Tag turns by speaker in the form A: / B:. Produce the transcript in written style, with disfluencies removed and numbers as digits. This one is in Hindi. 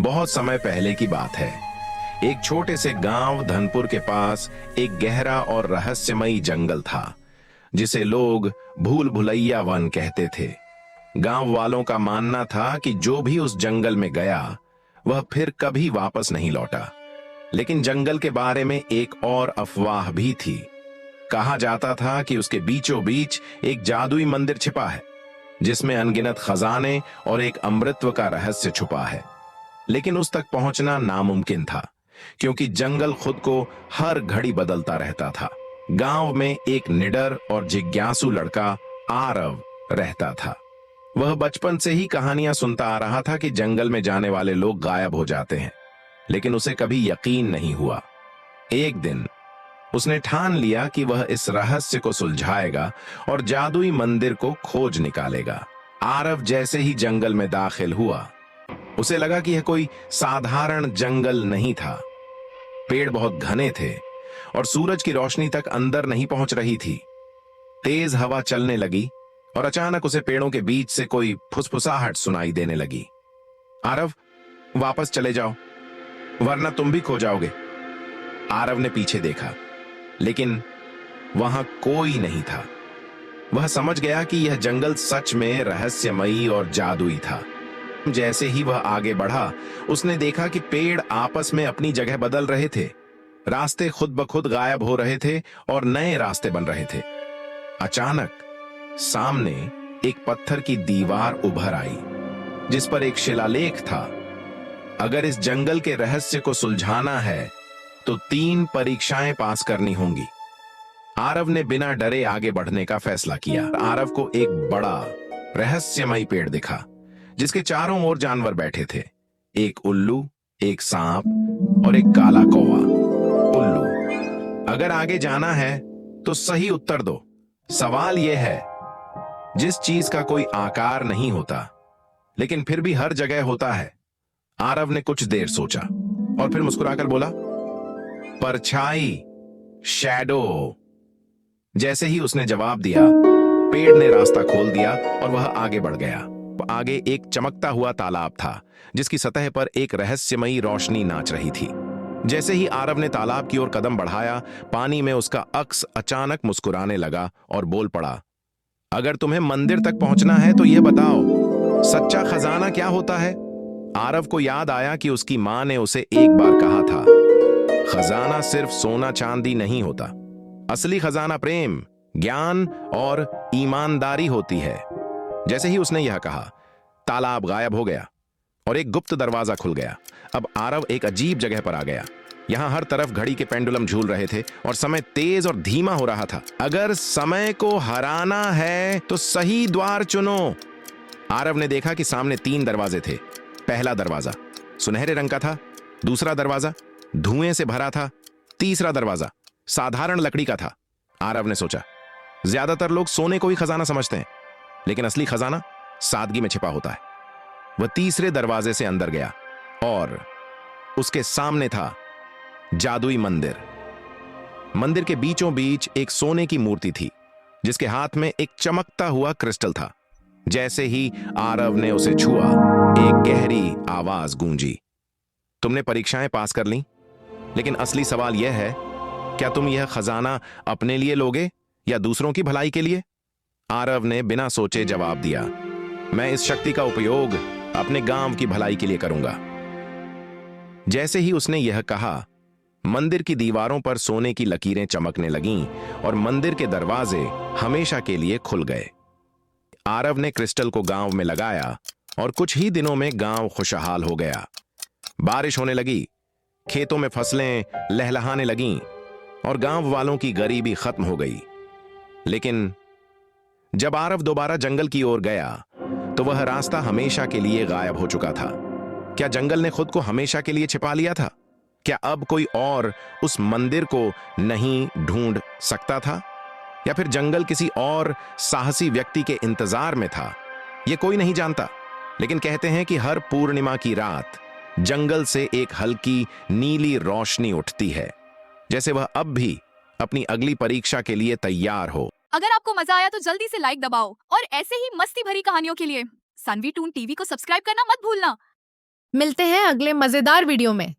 A: बहुत समय पहले की बात है। एक छोटे से गांव धनपुर के पास एक गहरा और रहस्यमयी जंगल था, जिसे लोग भूल भुलैया वन कहते थे। गांव वालों का मानना था कि जो भी उस जंगल में गया वह फिर कभी वापस नहीं लौटा। लेकिन जंगल के बारे में एक और अफवाह भी थी। कहा जाता था कि उसके बीचों बीच एक जादुई मंदिर छिपा है, जिसमें अनगिनत खजाने और एक अमृतत्व का रहस्य छुपा है। लेकिन उस तक पहुंचना नामुमकिन था, क्योंकि जंगल खुद को हर घड़ी बदलता रहता था। गांव में एक निडर और जिज्ञासु लड़का आरव रहता था। वह बचपन से ही कहानियां सुनता आ रहा था कि जंगल में जाने वाले लोग गायब हो जाते हैं, लेकिन उसे कभी यकीन नहीं हुआ। एक दिन उसने ठान लिया कि वह इस रहस्य को सुलझाएगा और जादुई मंदिर को खोज निकालेगा। आरव जैसे ही जंगल में दाखिल हुआ, उसे लगा कि यह कोई साधारण जंगल नहीं था। पेड़ बहुत घने थे और सूरज की रोशनी तक अंदर नहीं पहुंच रही थी। तेज हवा चलने लगी और अचानक उसे पेड़ों के बीच से कोई फुसफुसाहट सुनाई देने लगी। आरव, वापस चले जाओ, वरना तुम भी खो जाओगे। आरव ने पीछे देखा, लेकिन वहां कोई नहीं था। वह समझ गया कि यह जंगल सच में रहस्यमयी और जादुई था। जैसे ही वह आगे बढ़ा, उसने देखा कि पेड़ आपस में अपनी जगह बदल रहे थे। रास्ते खुद ब खुद गायब हो रहे थे और नए रास्ते बन रहे थे। अचानक सामने एक पत्थर की दीवार उभर आई, जिस पर एक शिलालेख था। अगर इस जंगल के रहस्य को सुलझाना है तो 3 परीक्षाएं पास करनी होंगी। आरव ने बिना डरे आगे बढ़ने का फैसला किया। आरव को एक बड़ा रहस्यमयी पेड़ दिखा, जिसके चारों ओर जानवर बैठे थे। एक उल्लू, एक सांप और एक काला कौवा। उल्लू, अगर आगे जाना है तो सही उत्तर दो। सवाल यह है, जिस चीज का कोई आकार नहीं होता लेकिन फिर भी हर जगह होता है। आरव ने कुछ देर सोचा और फिर मुस्कुराकर बोला, परछाई, शैडो। जैसे ही उसने जवाब दिया, पेड़ ने रास्ता खोल दिया और वह आगे बढ़ गया। आगे एक चमकता हुआ तालाब था, जिसकी सतह पर एक रहस्यमयी रोशनी नाच रही थी। जैसे ही आरव ने तालाब की ओर कदम बढ़ाया, पानी में उसका अक्स अचानक मुस्कुराने लगा और बोल पड़ा, अगर तुम्हें मंदिर तक पहुंचना है तो यह बताओ, सच्चा खजाना क्या होता है? आरव को याद आया कि उसकी मां ने उसे एक बार कहा था, खजाना सिर्फ सोना चांदी नहीं होता। असली खजाना प्रेम, ज्ञान और ईमानदारी होती है। जैसे ही उसने यह कहा, तालाब गायब हो गया और एक गुप्त दरवाजा खुल गया। अब आरव एक अजीब जगह पर आ गया। यहां हर तरफ घड़ी के पेंडुलम झूल रहे थे और समय तेज और धीमा हो रहा था। अगर समय को हराना है तो सही द्वार चुनो। आरव ने देखा कि सामने 3 दरवाजे थे। पहला दरवाजा सुनहरे रंग का था, दूसरा दरवाजा धुएं से भरा था, तीसरा दरवाजा साधारण लकड़ी का था। आरव ने सोचा, ज्यादातर लोग सोने को ही खजाना समझते हैं, लेकिन असली खजाना सादगी में छिपा होता है। वह तीसरे दरवाजे से अंदर गया और उसके सामने था जादुई मंदिर। मंदिर के बीचों बीच एक सोने की मूर्ति थी, जिसके हाथ में एक चमकता हुआ क्रिस्टल था। जैसे ही आरव ने उसे छुआ, एक गहरी आवाज गूंजी, तुमने परीक्षाएं पास कर ली, लेकिन असली सवाल यह है, क्या तुम यह खजाना अपने लिए लोगे या दूसरों की भलाई के लिए? आरव ने बिना सोचे जवाब दिया, मैं इस शक्ति का उपयोग अपने गांव की भलाई के लिए करूंगा। जैसे ही उसने यह कहा, मंदिर की दीवारों पर सोने की लकीरें चमकने लगीं और मंदिर के दरवाजे हमेशा के लिए खुल गए। आरव ने क्रिस्टल को गांव में लगाया और कुछ ही दिनों में गांव खुशहाल हो गया। बारिश होने लगी, खेतों में फसलें लहलहाने लगीं और गांव वालों की गरीबी खत्म हो गई। लेकिन जब आरव दोबारा जंगल की ओर गया, तो वह रास्ता हमेशा के लिए गायब हो चुका था। क्या जंगल ने खुद को हमेशा के लिए छिपा लिया था? क्या अब कोई और उस मंदिर को नहीं ढूंढ सकता था? या फिर जंगल किसी और साहसी व्यक्ति के इंतजार में था? यह कोई नहीं जानता, लेकिन कहते हैं कि हर पूर्णिमा की रात जंगल से एक हल्की नीली रोशनी उठती है, जैसे वह अब भी अपनी अगली परीक्षा के लिए तैयार हो।
B: अगर आपको मजा आया तो जल्दी से लाइक दबाओ और ऐसे ही मस्ती भरी कहानियों के लिए सानवी टून टीवी को सब्सक्राइब करना मत भूलना।
C: मिलते हैं अगले मजेदार वीडियो में।